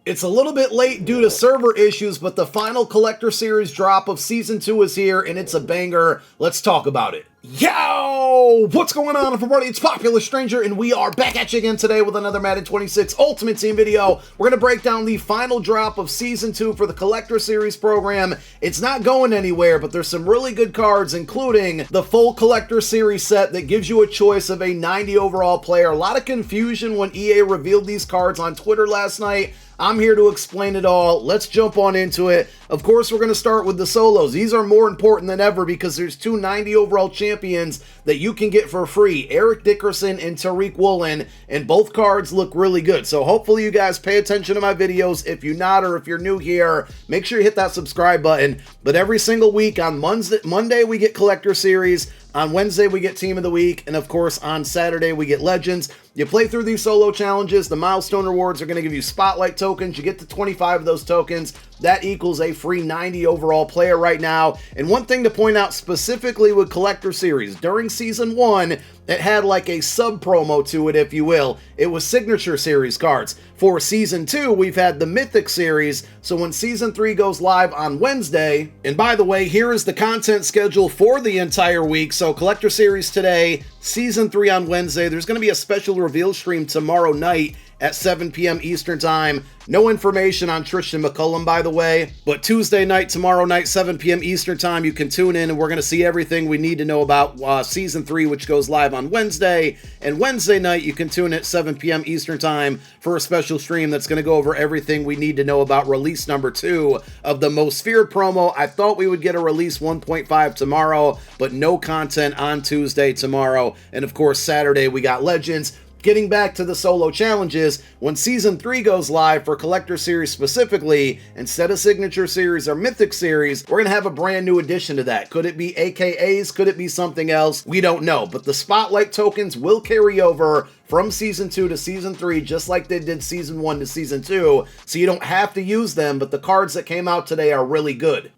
It's a little bit late due to server issues, but the final Collector Series drop of Season 2 is here, and it's a banger. Let's talk about it. Yo! What's going on, everybody? It's Popular Stranger, and we are back at you again today with another Madden 26 Ultimate Team video. We're going to break down the final drop of Season 2 for the Collector Series program. It's not going anywhere, but there's some really good cards, including the full Collector Series set that gives you a choice of a 90 overall player. A lot of confusion when EA revealed these cards on Twitter last night. I'm here to explain it all. Let's jump on into it. Of course, we're going to start with the solos. These are more important than ever because there's two 90 overall champions that you can get for free, Eric Dickerson and Tariq Woolen, and both cards look really good. So hopefully you guys pay attention to my videos. If you're not, or if you're new here, make sure you hit that subscribe button. But every single week on Monday we get Collector Series. On Wednesday, we get Team of the Week, and of course, on Saturday, we get Legends. You play through these solo challenges, the milestone rewards are going to give you Spotlight tokens. You get to 25 of those tokens. That equals a free 90 overall player right now. And one thing to point out specifically with Collector Series, during Season 1, it had like a sub-promo to it, if you will. It was Signature Series cards. For Season 2, we've had the Mythic Series, so when Season 3 goes live on Wednesday, and by the way, here is the content schedule for the entire week. So Collector Series today, Season 3 on Wednesday. There's going to be a special reveal stream tomorrow night at 7 p.m. Eastern Time. No information on Tristan McCullum, by the way, but Tuesday night, tomorrow night, 7 p.m. Eastern Time, you can tune in and we're going to see everything we need to know about Season 3, which goes live on Wednesday. And Wednesday night, you can tune in at 7 p.m. Eastern Time for a special stream that's going to go over everything we need to know about release number 2 of the Most Feared promo. I thought we would get a release 1.5 tomorrow, but no content on Tuesday tomorrow. And of course, Saturday, we got Legends. Getting back to the solo challenges, when Season 3 goes live for Collector Series specifically, instead of Signature Series or Mythic Series, we're going to have a brand new addition to that. Could it be AKAs? Could it be something else? We don't know, but the Spotlight tokens will carry over from Season 2 to Season 3, just like they did Season 1 to Season 2, so you don't have to use them, but the cards that came out today are really good.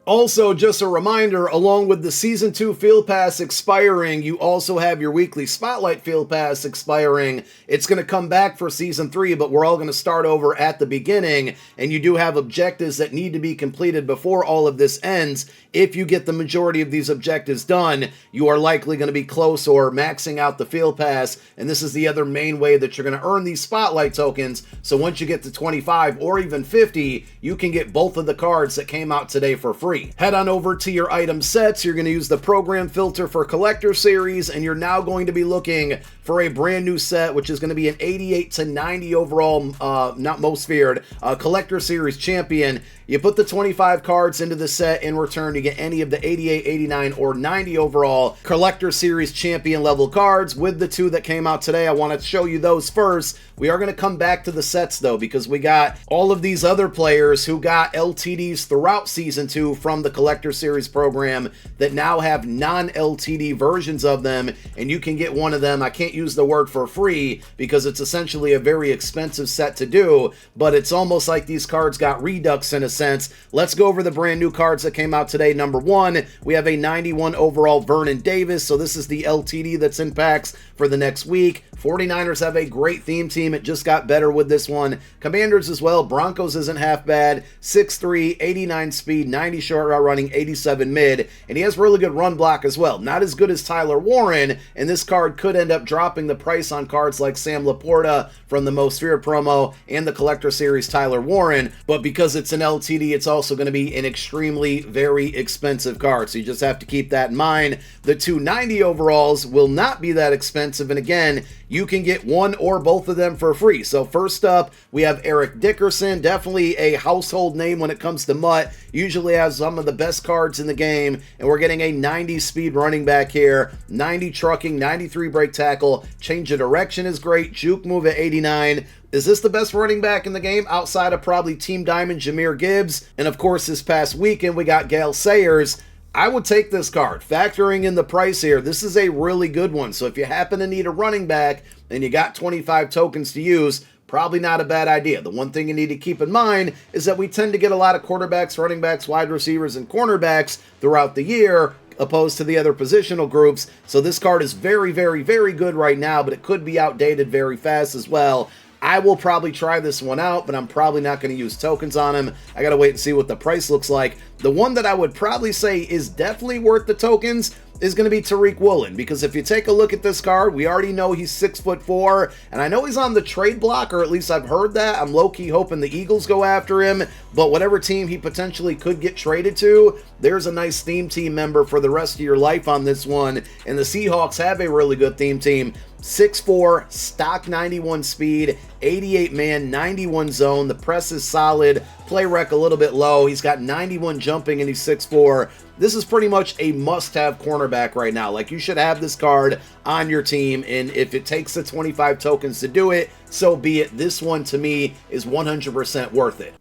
Also, just a reminder, along with the Season 2 Field Pass expiring, you also have your weekly Spotlight Field Pass expiring. It's going to come back for Season 3, but we're all going to start over at the beginning, and you do have objectives that need to be completed before all of this ends. If you get the majority of these objectives done, you are likely going to be close or maxing out the Field Pass, and this is the other main way that you're going to earn these Spotlight tokens. So once you get to 25 or even 50, you can get both of the cards that came out today for free. Head on over to your item sets. You're going to use the program filter for Collector Series, and you're now going to be looking for a brand new set, which is going to be an 88 to 90 overall, not Most Feared, Collector Series champion. You put the 25 cards into the set. In return, you get any of the 88, 89, or 90 overall Collector Series champion level cards. With the two that came out today, I want to show you those first. We are going to come back to the sets, though, because we got all of these other players who got LTDs throughout Season 2 from the Collector Series program that now have non-LTD versions of them, and you can get one of them. I can't use the word for free because it's essentially a very expensive set to do, but it's almost like these cards got redux in a sense. Let's go over the brand new cards that came out today. Number 1, we have a 91 overall Vernon Davis, so this is the LTD that's in packs for the next week. 49ers have a great theme team. It just got better with this one. Commanders as well. Broncos isn't half bad. 6'3", 89 speed, 90 short route running, 87 mid, and he has really good run block as well. Not as good as Tyler Warren, and this card could end up dropping the price on cards like Sam Laporta from the Most Feared promo and the Collector Series Tyler Warren, but because it's an LTD, it's also going to be an extremely very expensive card, so you just have to keep that in mind. The 290 overalls will not be that expensive, and again, you can get one or both of them for free. So first up, we have Eric Dickerson, definitely a household name when it comes to MUT, usually has some of the best cards in the game, and we're getting a 90 speed running back here, 90 trucking, 93 break tackle, change of direction is great, juke move at 89. Is this the best running back in the game outside of probably Team Diamond Jahmyr Gibbs? And of course, this past weekend, we got Gale Sayers. I would take this card. Factoring in the price here, this is a really good one. So if you happen to need a running back and you got 25 tokens to use, probably not a bad idea. The one thing you need to keep in mind is that we tend to get a lot of quarterbacks, running backs, wide receivers, and cornerbacks throughout the year, opposed to the other positional groups. So this card is very, very, very good right now, but it could be outdated very fast as well. I will probably try this one out, but I'm probably not going to use tokens on him. I got to wait and see what the price looks like. The one that I would probably say is definitely worth the tokens is going to be Tariq Woolen, because if you take a look at this card, we already know he's 6'4", and I know he's on the trade block, or at least I've heard that. I'm low-key hoping the Eagles go after him, but whatever team he potentially could get traded to, there's a nice theme team member for the rest of your life on this one, and the Seahawks have a really good theme team. 6'4", stock 91 speed, 88 man, 91 zone. The press is solid, play rec a little bit low. He's got 91 jumping and he's 6'4". This is pretty much a must-have cornerback right now. Like, you should have this card on your team, and if it takes the 25 tokens to do it, so be it. This one, to me, is 100% worth it.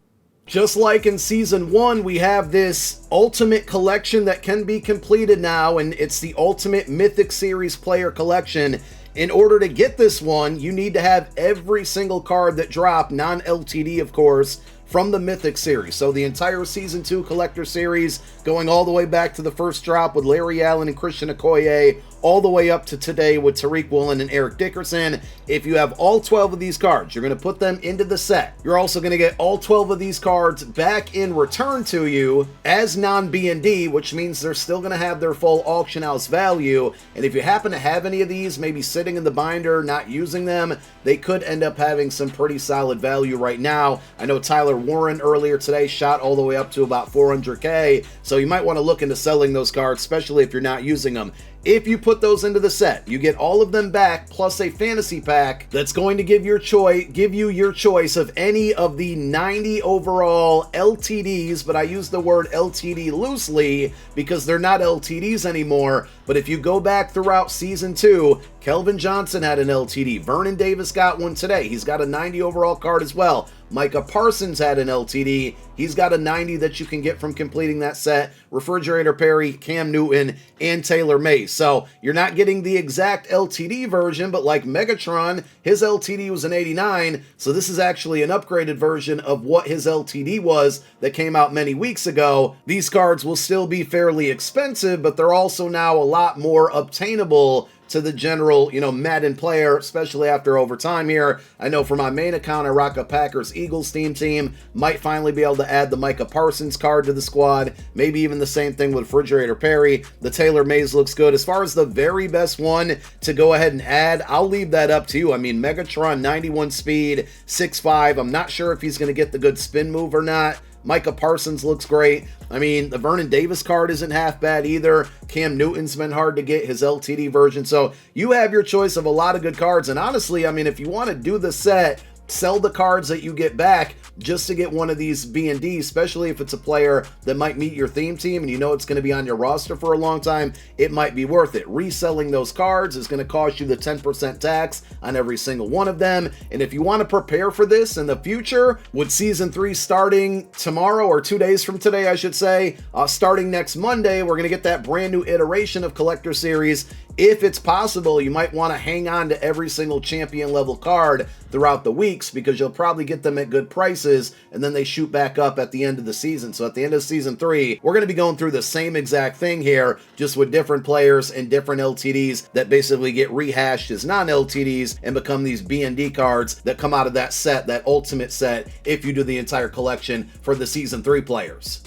Just like in Season 1, we have this Ultimate Collection that can be completed now, and it's the Ultimate Mythic Series Player Collection. In order to get this one, you need to have every single card that dropped, non-LTD of course, from the Mythic Series. So the entire Season 2 Collector Series, going all the way back to the first drop with Larry Allen and Christian Okoye, all the way up to today with Tariq Woolen and Eric Dickerson. If you have all 12 of these cards, you're going to put them into the set. You're also going to get all 12 of these cards back in return to you as non-B&D, which means they're still going to have their full auction house value. And if you happen to have any of these maybe sitting in the binder, not using them, they could end up having some pretty solid value right now. I know Tyler Warren earlier today shot all the way up to about 400K, so you might want to look into selling those cards, especially if you're not using them. If you put those into the set, you get all of them back plus a fantasy pack that's going to give you your choice of any of the 90 overall LTDs, but I use the word LTD loosely because they're not LTDs anymore. But if you go back throughout Season 2, Kelvin Johnson had an LTD. Vernon Davis got one today. He's got a 90 overall card as well. Micah Parsons had an LTD. He's got a 90 that you can get from completing that set. Refrigerator Perry, Cam Newton, and Taylor Mays. So you're not getting the exact LTD version, but like Megatron, his LTD was an 89. So this is actually an upgraded version of what his LTD was that came out many weeks ago. These cards will still be fairly expensive, but they're also now a lot more obtainable to the general, Madden player, especially after overtime here. I know for my main account, I rock a Packers-Eagles team. Might finally be able to add the Micah Parsons card to the squad. Maybe even the same thing with Refrigerator Perry. The Taylor Mays looks good. As far as the very best one to go ahead and add, I'll leave that up to you. I mean, Megatron, 91 speed, 6'5". I'm not sure if he's going to get the good spin move or not. Micah Parsons looks great. I mean, the Vernon Davis card isn't half bad either. Cam Newton's been hard to get, his LTD version. So you have your choice of a lot of good cards. And honestly, I mean, if you want to do the set, sell the cards that you get back just to get one of these B&D, especially if it's a player that might meet your theme team and you know it's going to be on your roster for a long time, it might be worth it. Reselling those cards is going to cost you the 10% tax on every single one of them. And if you want to prepare for this in the future, with Season 3 starting tomorrow, or 2 days from today, I should say, starting next Monday, we're going to get that brand new iteration of Collector Series. If it's possible, you might want to hang on to every single champion level card throughout the weeks, because you'll probably get them at good prices, and then they shoot back up at the end of the season. So at the end of Season 3, we're going to be going through the same exact thing here, just with different players and different LTDs that basically get rehashed as non-LTDs and become these B&D cards that come out of that set, that ultimate set, if you do the entire collection for the Season 3 players.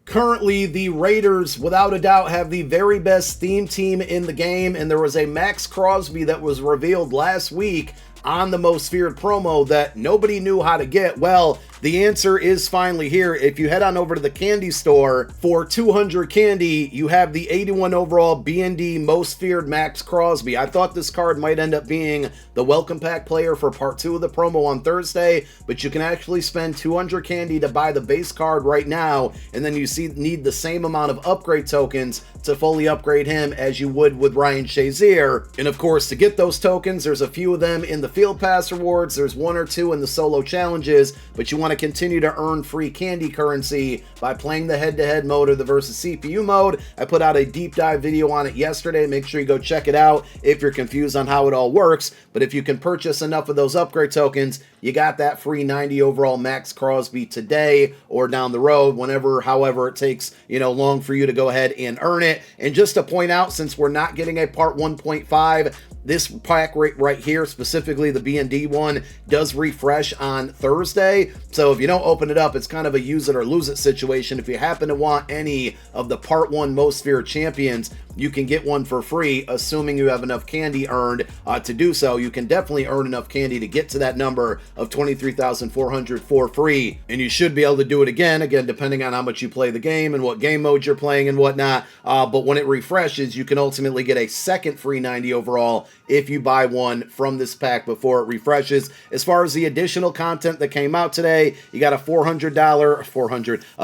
Currently, the Raiders, without a doubt, have the very best theme team in the game, and there was a Max Crosby that was revealed last week on the Most Feared promo that nobody knew how to get. Well, the answer is finally here. If you head on over to the candy store for 200 candy, you have the 81 overall B&D Most Feared Max Crosby. I thought this card might end up being the welcome pack player for part 2 of the promo on Thursday, but you can actually spend 200 candy to buy the base card right now, and then you need the same amount of upgrade tokens to fully upgrade him as you would with Ryan Shazier. And of course, to get those tokens, there's a few of them in the Field Pass rewards, there's 1 or 2 in the solo challenges, but you want to continue to earn free candy currency by playing the head-to-head mode or the versus CPU mode. I put out a deep dive video on it yesterday. Make sure you go check it out if you're confused on how it all works. But if you can purchase enough of those upgrade tokens, you got that free 90 overall Max Crosby today or down the road, however it takes, long for you to go ahead and earn it. And just to point out, since we're not getting a part 1.5, This pack right here, specifically the B&D one, does refresh on Thursday. So if you don't open it up, it's kind of a use it or lose it situation. If you happen to want any of the Part 1 Most Feared Champions, you can get one for free, assuming you have enough candy earned to do so. You can definitely earn enough candy to get to that number of 23,400 for free, and you should be able to do it again, depending on how much you play the game and what game mode you're playing and whatnot. But when it refreshes, you can ultimately get a second free 90 overall if you buy one from this pack before it refreshes. As far as the additional content that came out today, you got a a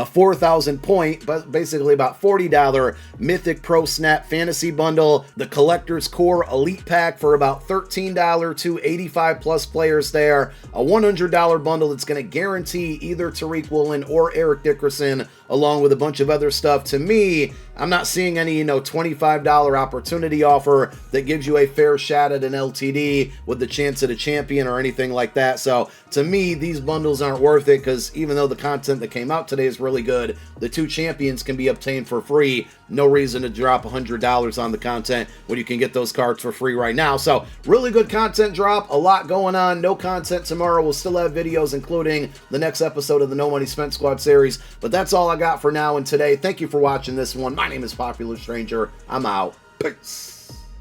4,000 point, but basically about $40 Mythic Pro Snap Fantasy Bundle, the Collector's Core Elite Pack for about $13 to 85 plus players there, a $100 bundle that's going to guarantee either Tariq Woolen or Eric Dickerson, along with a bunch of other stuff. To me, I'm not seeing any, $25 opportunity offer that gives you a fair shot at an LTD with the chance at a champion or anything like that. So to me, these bundles aren't worth it, because even though the content that came out today is really good, the 2 champions can be obtained for free. No reason to drop $100 on the content when you can get those cards for free right now. So really good content drop, a lot going on. No content tomorrow. We'll still have videos, including the next episode of the No Money Spent Squad series. But that's all I got for now and today. Thank you for watching this one. My name is Popular Stranger. I'm out. Peace.